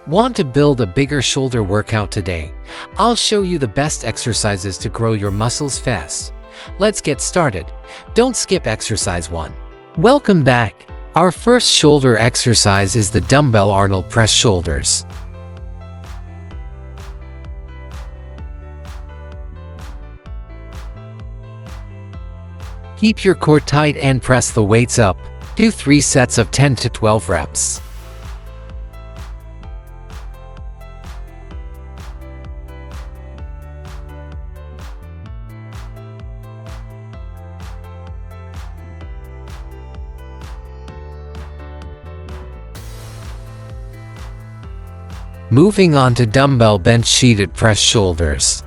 Want to build a bigger shoulder workout today? I'll show you the best exercises to grow your muscles fast. Let's get started. Don't skip exercise 1. Welcome back. Our first shoulder exercise is the dumbbell Arnold press shoulders. Keep your core tight and press the weights up. Do 3 sets of 10 to 12 reps. Moving on to dumbbell bench seated press shoulders.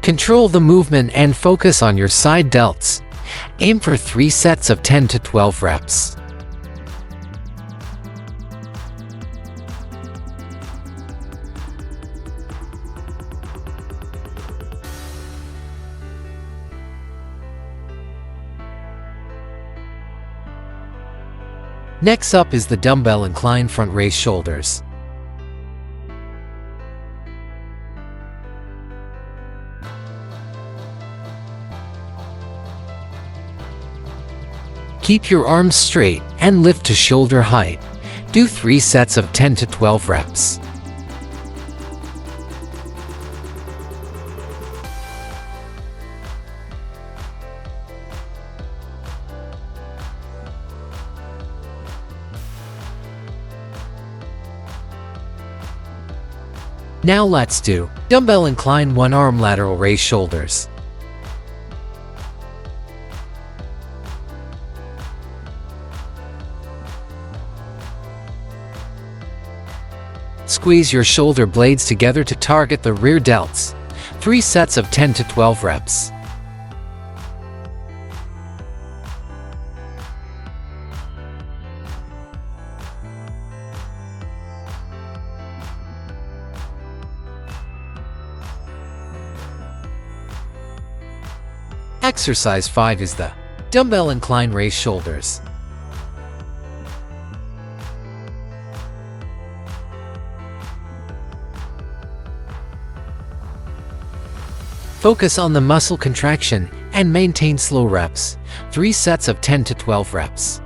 Control the movement and focus on your side delts. Aim for 3 sets of 10 to 12 reps. Next up is the dumbbell incline front raise shoulders. Keep your arms straight and lift to shoulder height. Do 3 sets of 10 to 12 reps. Now let's do dumbbell incline one arm lateral raise shoulders. Squeeze your shoulder blades together to target the rear delts. 3 sets of 10 to 12 reps. Exercise 5 is the dumbbell incline raise shoulders. Focus on the muscle contraction and maintain slow reps. 3 sets of 10 to 12 reps.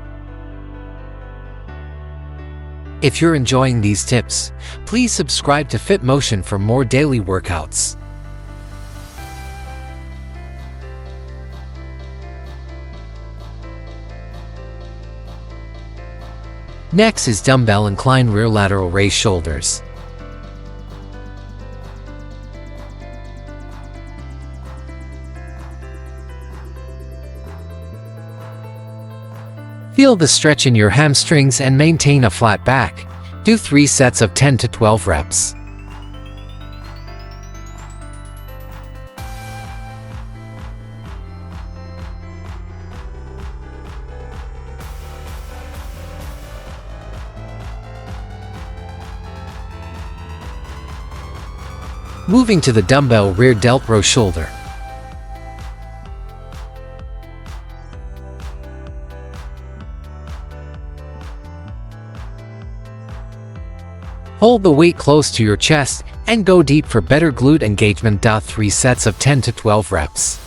If you're enjoying these tips, please subscribe to Fit Motion for more daily workouts. Next is dumbbell incline rear lateral raise shoulders. Feel the stretch in your hamstrings and maintain a flat back. Do 3 sets of 10 to 12 reps. Moving to the dumbbell rear delt row shoulder. Hold the weight close to your chest and go deep for better glute engagement. 3 sets of 10 to 12 reps.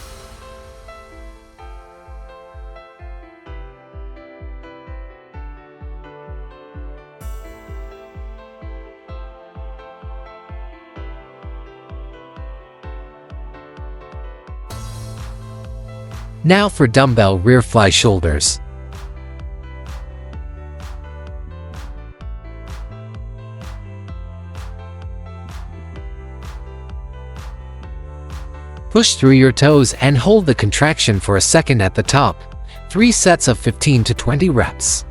Now for dumbbell rear fly shoulders. Push through your toes and hold the contraction for a second at the top. 3 sets of 15 to 20 reps.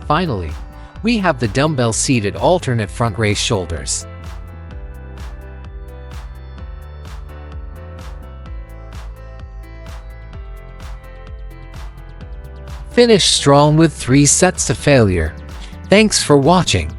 Finally, we have the dumbbell seated alternate front raise shoulders. Finish strong with 3 sets to failure. Thanks for watching.